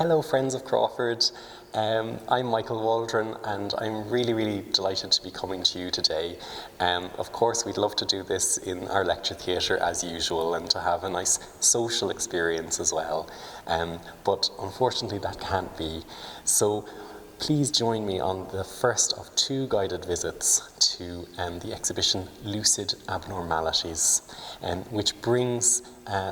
Hello friends of Crawford, I'm Michael Waldron and I'm really delighted to be coming to you today. Of course we'd love to do this in our lecture theatre as usual and to have a nice social experience as well, but unfortunately that can't be. So please join me on the first of two guided visits to the exhibition Lucid Abnormalities, which brings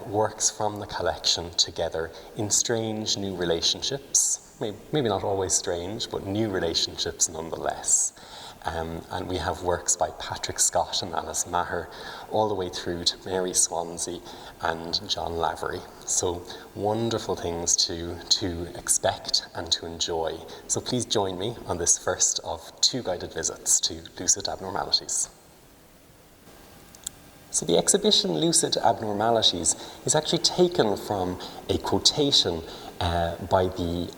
works from the collection together in strange new relationships, maybe not always strange, but new relationships nonetheless. And we have works by Patrick Scott and Alice Maher, all the way through to Mary Swansea and John Lavery. So wonderful things to expect and to enjoy. So please join me on this first of two guided visits to Lucid Abnormalities. So the exhibition Lucid Abnormalities is actually taken from a quotation by the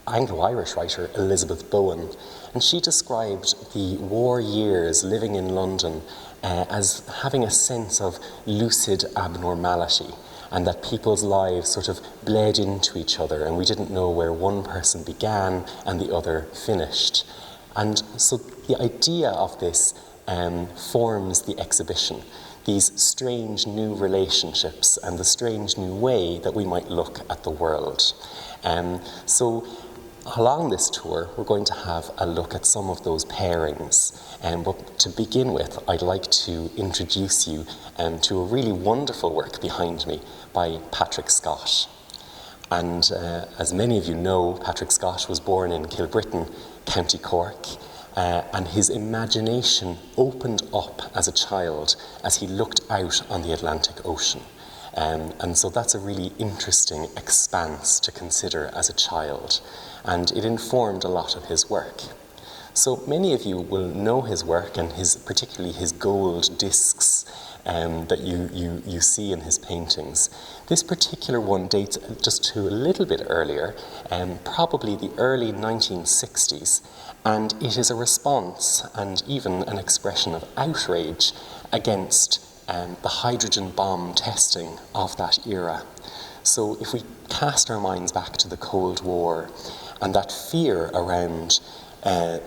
Anglo-Irish writer Elizabeth Bowen, and she described the war years living in London as having a sense of lucid abnormality, and that people's lives sort of bled into each other and we didn't know where one person began and the other finished. And so the idea of this forms the exhibition, these strange new relationships and the strange new way that we might look at the world. So along this tour, we're going to have a look at some of those pairings. But to begin with, I'd like to introduce you to a really wonderful work behind me by Patrick Scott. And as many of you know, Patrick Scott was born in Kilbrittain, County Cork, and his imagination opened up as a child as he looked out on the Atlantic Ocean. And so that's a really interesting expanse to consider as a child, and it informed a lot of his work. So many of you will know his work and particularly his gold discs that you see in his paintings. This particular one dates just to a little bit earlier, probably the early 1960s, and it is a response and even an expression of outrage against the hydrogen bomb testing of that era. So if we cast our minds back to the Cold War and that fear around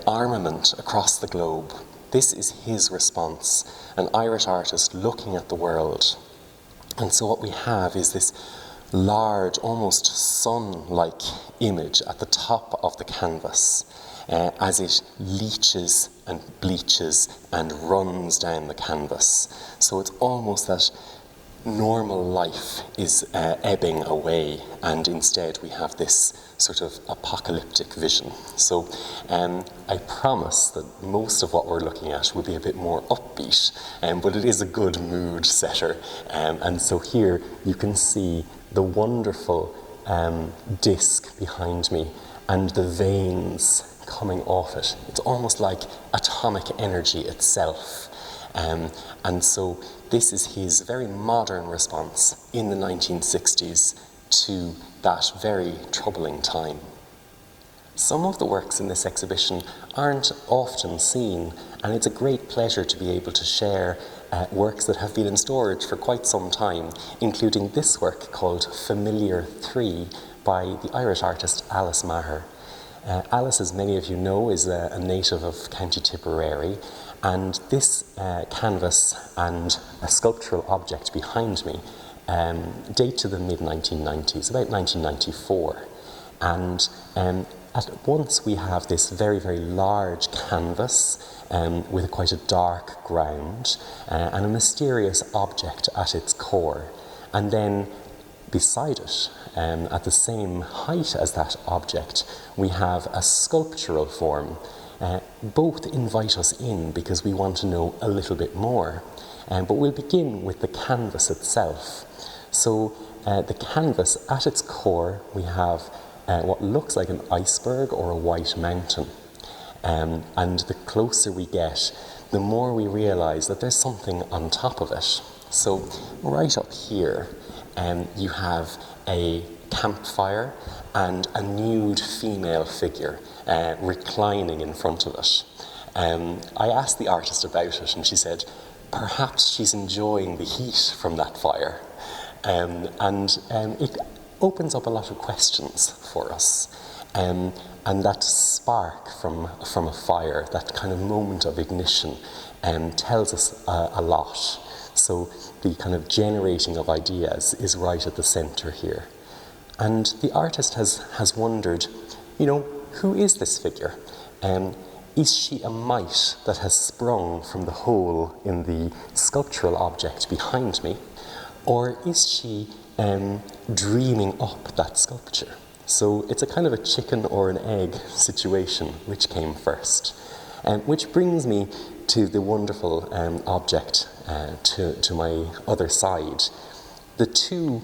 armament across the globe, this is his response, an Irish artist looking at the world. And so what we have is this large, almost sun-like image at the top of the canvas as it leaches and bleaches and runs down the canvas. So it's almost that normal life is ebbing away, and instead we have this sort of apocalyptic vision. So I promise that most of what we're looking at will be a bit more upbeat, but it is a good mood setter. And so here you can see the wonderful disc behind me and the veins coming off it. It's almost like atomic energy itself. And so this is his very modern response in the 1960s to that very troubling time. Some of the works in this exhibition aren't often seen, and it's a great pleasure to be able to share works that have been in storage for quite some time, including this work called Familiar 3 by the Irish artist Alice Maher. Alice, as many of you know, is a native of County Tipperary, and this canvas and a sculptural object behind me date to the mid-1990s, about 1994. And at once we have this very large canvas with quite a dark ground and a mysterious object at its core. And then beside it, at the same height as that object, we have a sculptural form. Both invite us in because we want to know a little bit more. But we'll begin with the canvas itself. So the canvas, at its core, we have what looks like an iceberg or a white mountain. And the closer we get, the more we realize that there's something on top of it. So right up here, you have a campfire and a nude female figure reclining in front of it. I asked the artist about it and she said, perhaps she's enjoying the heat from that fire. It opens up a lot of questions for us. And that spark from a fire, that kind of moment of ignition, tells us a lot. So the kind of generating of ideas is right at the center here. And the artist has wondered, who is this figure? Is she a mite that has sprung from the hole in the sculptural object behind me? Or is she dreaming up that sculpture? So it's a kind of a chicken or an egg situation, which came first. Which brings me to the wonderful object to my other side. The two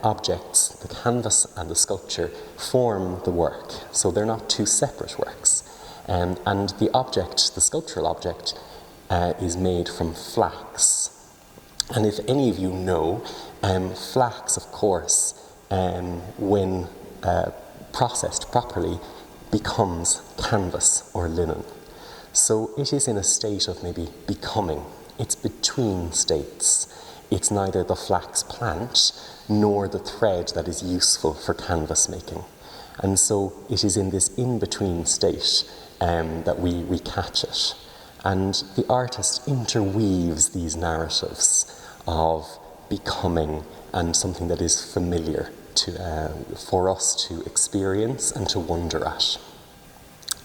objects, the canvas and the sculpture, form the work. So they're not two separate works. And the object, the sculptural object, is made from flax. And if any of you know, flax, of course, when processed properly, becomes canvas or linen. So it is in a state of maybe becoming. It's between states. It's neither the flax plant nor the thread that is useful for canvas making. And so it is in this in-between state that we catch it. And the artist interweaves these narratives of becoming and something that is familiar for us to experience and to wonder at.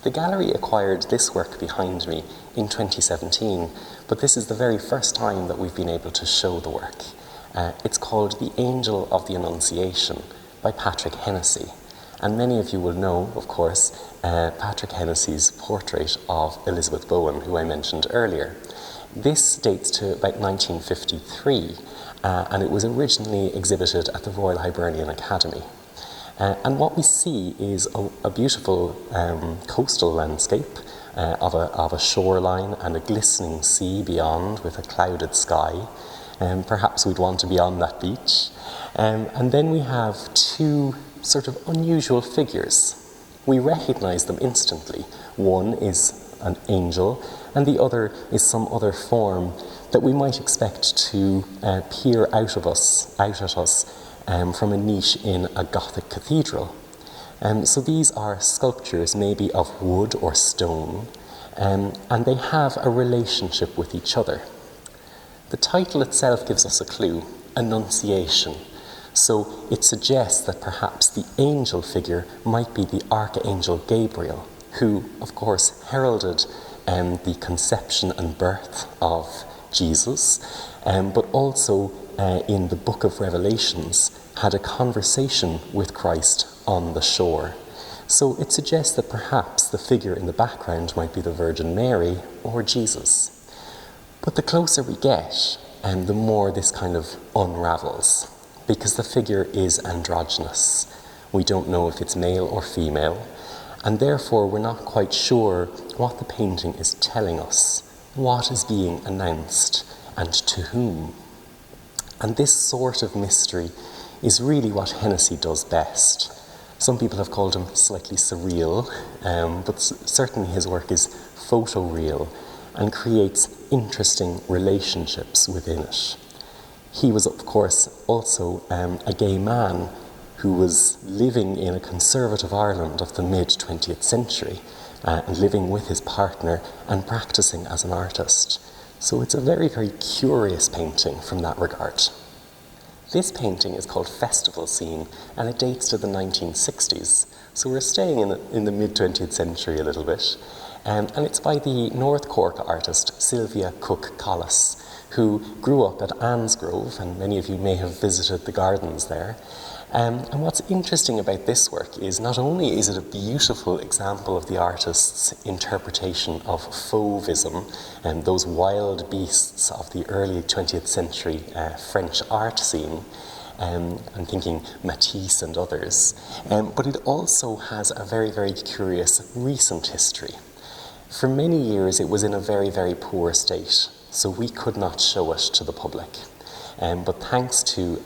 The gallery acquired this work behind me in 2017, but this is the very first time that we've been able to show the work. It's called The Angel of the Annunciation by Patrick Hennessy. And many of you will know, of course, Patrick Hennessy's portrait of Elizabeth Bowen, who I mentioned earlier. This dates to about 1953, and it was originally exhibited at the Royal Hibernian Academy. And what we see is a beautiful coastal landscape of a shoreline and a glistening sea beyond with a clouded sky. Perhaps we'd want to be on that beach. And then we have two sort of unusual figures. We recognize them instantly. One is an angel, and the other is some other form that we might expect to peer out at us from a niche in a Gothic cathedral. So these are sculptures maybe of wood or stone, and they have a relationship with each other. The title itself gives us a clue, Annunciation. So it suggests that perhaps the angel figure might be the Archangel Gabriel, who, of course, heralded the conception and birth of Jesus, but also in the book of Revelations had a conversation with Christ on the shore. So it suggests that perhaps the figure in the background might be the Virgin Mary or Jesus. But the closer we get, the more this kind of unravels, because the figure is androgynous. We don't know if it's male or female, and therefore we're not quite sure what the painting is telling us, what is being announced, and to whom. And this sort of mystery is really what Hennessy does best. Some people have called him slightly surreal, but certainly his work is photoreal and creates interesting relationships within it. He was, of course, also a gay man who was living in a conservative Ireland of the mid-20th century and living with his partner and practicing as an artist. So it's a very, very curious painting from that regard. This painting is called Festival Scene, and it dates to the 1960s. So we're staying in the mid-20th century a little bit. And it's by the North Cork artist Sylvia Cookcollis, who grew up at Ansgrove, and many of you may have visited the gardens there. And what's interesting about this work is not only is it a beautiful example of the artist's interpretation of fauvism and those wild beasts of the early 20th century French art scene, I'm thinking Matisse and others, but it also has a very, very curious recent history. For many years it was in a very, very poor state, so we could not show it to the public. But thanks to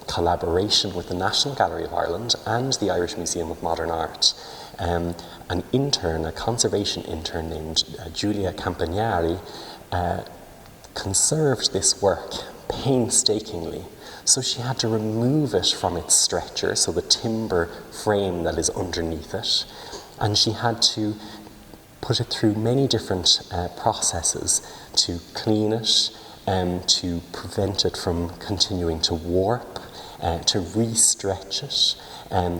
collaboration with the National Gallery of Ireland and the Irish Museum of Modern Art, an intern, a conservation intern named Giulia Campagnari, conserved this work painstakingly So she had to remove it from its stretcher, so the timber frame that is underneath it, and she had to put it through many different processes to clean it, to prevent it from continuing to warp, to re-stretch it,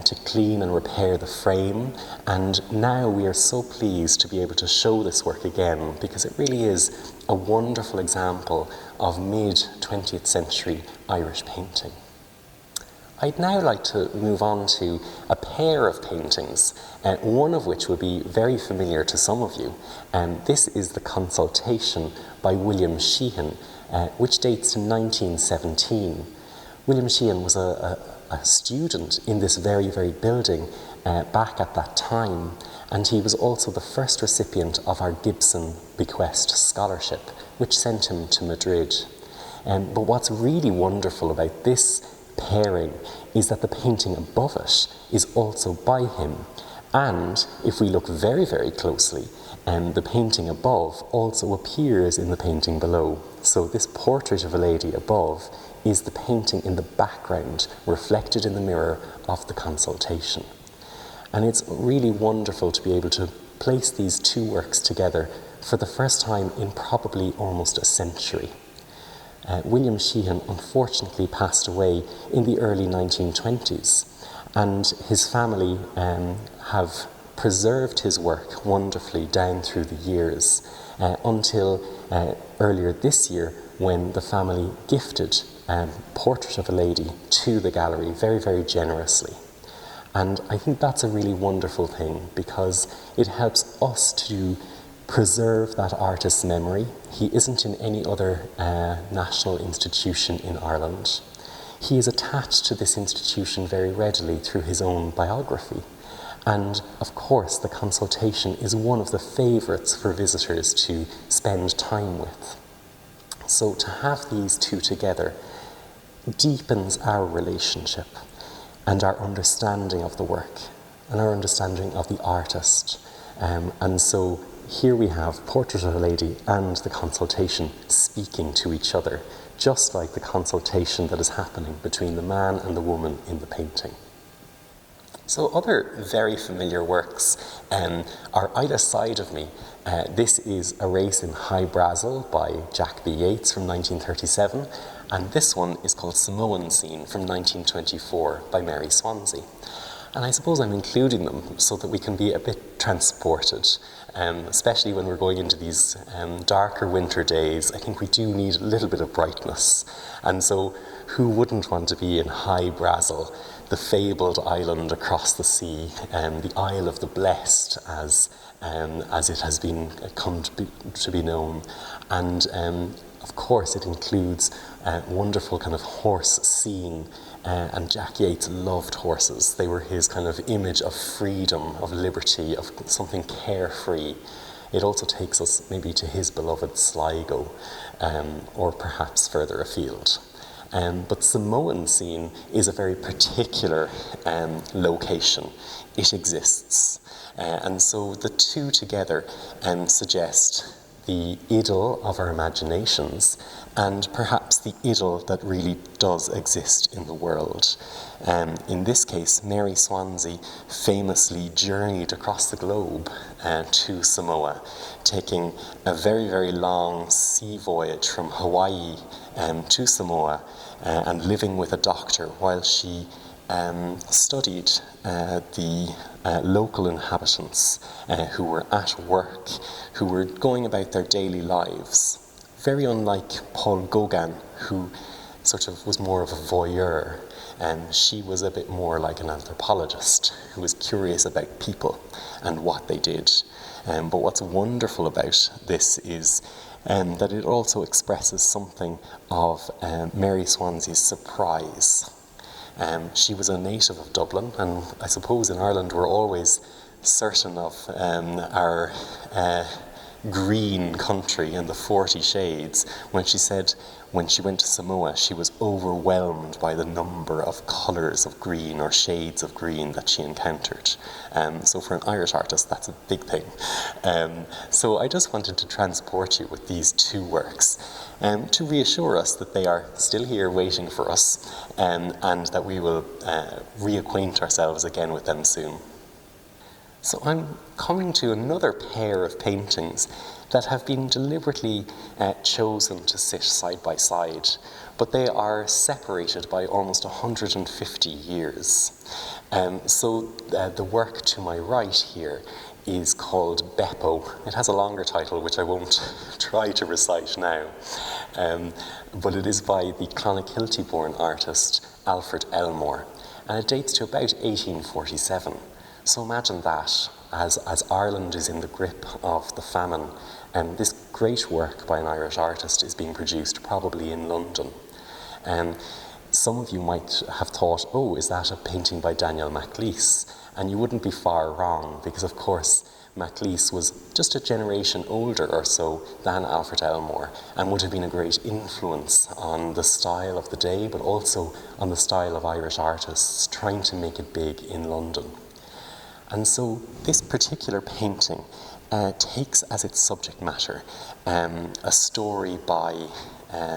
to clean and repair the frame. And now we are so pleased to be able to show this work again, because it really is a wonderful example of mid-20th century Irish painting. I'd now like to move on to a pair of paintings, one of which will be very familiar to some of you. This is the Consultation by William Sheehan, which dates to 1917. William Sheehan was a student in this very, very building back at that time, and he was also the first recipient of our Gibson Bequest Scholarship, which sent him to Madrid. But what's really wonderful about this pairing is that the painting above it is also by him, and if we look very, very closely, the painting above also appears in the painting below. So this portrait of a lady above is the painting in the background reflected in the mirror of the Consultation. And it's really wonderful to be able to place these two works together for the first time in probably almost a century. William Sheehan unfortunately passed away in the early 1920s, and his family have preserved his work wonderfully down through the years until earlier this year, when the family gifted Portrait of a Lady to the gallery very, very generously. And I think that's a really wonderful thing, because it helps us to preserve that artist's memory. He isn't in any other national institution in Ireland. He is attached to this institution very readily through his own biography. And of course, the Consultation is one of the favourites for visitors to spend time with. So to have these two together deepens our relationship and our understanding of the work and our understanding of the artist. And so here we have Portrait of a Lady and the Consultation speaking to each other, just like the consultation that is happening between the man and the woman in the painting. So other very familiar works are either side of me. This is A Race in High Brazil by Jack B. Yeats from 1937, and this one is called Samoan Scene from 1924 by Mary Swansea. And I suppose I'm including them so that we can be a bit transported, especially when we're going into these darker winter days. I think we do need a little bit of brightness. And so who wouldn't want to be in High Brazil, the fabled island across the sea, the Isle of the Blessed, as it has been come to be known. And of course it includes wonderful kind of horse seeing, and Jack Yeats loved horses. They were his kind of image of freedom, of liberty, of something carefree. It also takes us maybe to his beloved Sligo, or perhaps further afield. But Samoan Scene is a very particular location. It exists. And so the two together suggest the idyll of our imaginations and perhaps the idyll that really does exist in the world. In this case, Mary Swansea famously journeyed across the globe to Samoa, taking a very, very long sea voyage from Hawaii to Samoa, and living with a doctor while she studied the local inhabitants who were at work, who were going about their daily lives. Very unlike Paul Gauguin, who sort of was more of a voyeur, and she was a bit more like an anthropologist who was curious about people and what they did. But what's wonderful about this is that it also expresses something of Mary Swansea's surprise. She was a native of Dublin, and I suppose in Ireland we're always certain of our green country in the 40 shades, when she said when she went to Samoa, she was overwhelmed by the number of colours of green or shades of green that she encountered. So for an Irish artist, that's a big thing. So I just wanted to transport you with these two works to reassure us that they are still here waiting for us, and that we will reacquaint ourselves again with them soon. So I'm coming to another pair of paintings that have been deliberately chosen to sit side by side, but they are separated by almost 150 years. So the work to my right here is called Beppo. It has a longer title, which I won't try to recite now, but it is by the Clonakilty-born artist Alfred Elmore, and it dates to about 1847. So imagine that, as Ireland is in the grip of the famine, this great work by an Irish artist is being produced probably in London. Some of you might have thought, oh, is that a painting by Daniel Maclise? And you wouldn't be far wrong, because of course Maclise was just a generation older or so than Alfred Elmore, and would have been a great influence on the style of the day, but also on the style of Irish artists trying to make it big in London. And so this particular painting takes as its subject matter a story by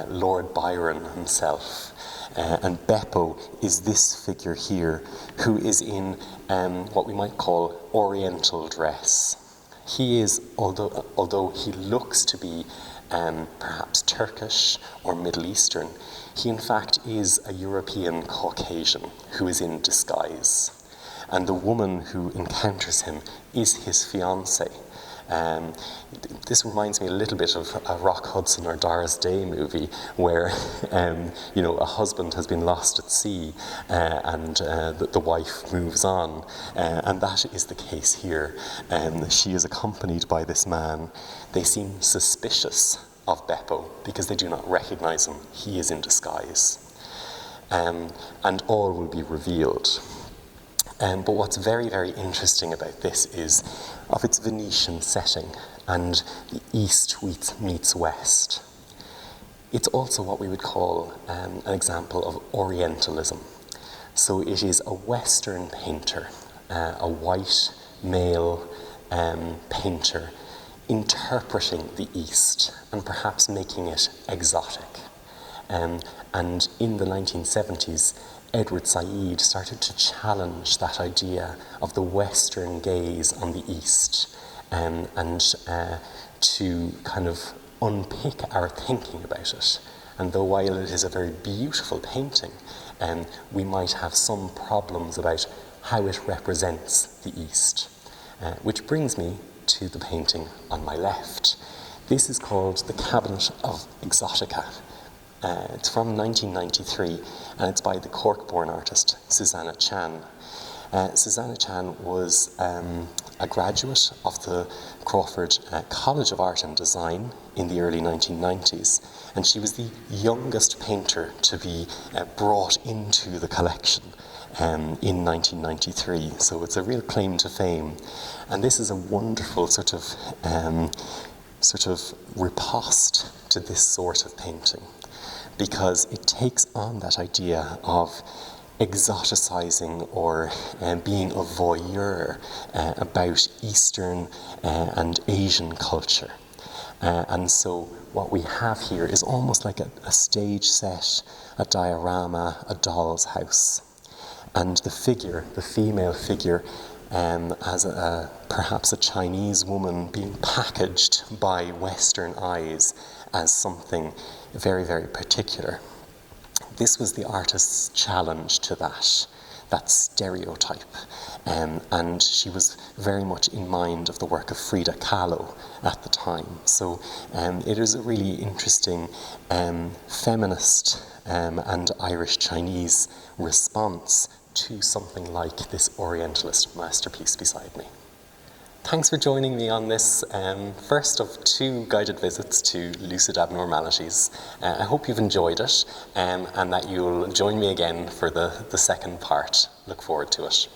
Lord Byron himself. And Beppo is this figure here, who is in what we might call Oriental dress. He is, although he looks to be perhaps Turkish or Middle Eastern, he in fact is a European Caucasian who is in disguise. And the woman who encounters him is his fiancée. This reminds me a little bit of a Rock Hudson or Doris Day movie where, a husband has been lost at sea and the wife moves on. And that is the case here. She is accompanied by this man. They seem suspicious of Beppo because they do not recognize him. He is in disguise. And all will be revealed. But what's very, very interesting about this is of its Venetian setting and the East meets West. It's also what we would call an example of Orientalism. So it is a Western painter, a white male painter, interpreting the East and perhaps making it exotic. And in the 1970s, Edward Said started to challenge that idea of the Western gaze on the East and to kind of unpick our thinking about it. And though while it is a very beautiful painting, we might have some problems about how it represents the East. Which brings me to the painting on my left. This is called The Cabinet of Exotica. It's from 1993, and it's by the Cork-born artist Susana Chan. Susana Chan was a graduate of the Crawford College of Art and Design in the early 1990s, and she was the youngest painter to be brought into the collection in 1993. So it's a real claim to fame, and this is a wonderful sort of riposte to this sort of painting, because it takes on that idea of exoticizing or being a voyeur about Eastern and Asian culture. And so what we have here is almost like a stage set, a diorama, a doll's house. And the figure, the female figure, as perhaps a Chinese woman being packaged by Western eyes as something very, very particular. This was the artist's challenge to that stereotype, and she was very much in mind of the work of Frida Kahlo at the time. So it is a really interesting feminist and Irish Chinese response to something like this Orientalist masterpiece beside me. Thanks for joining me on this first of two guided visits to Lucid Abnormalities. I hope you've enjoyed it and that you'll join me again for the second part. Look forward to it.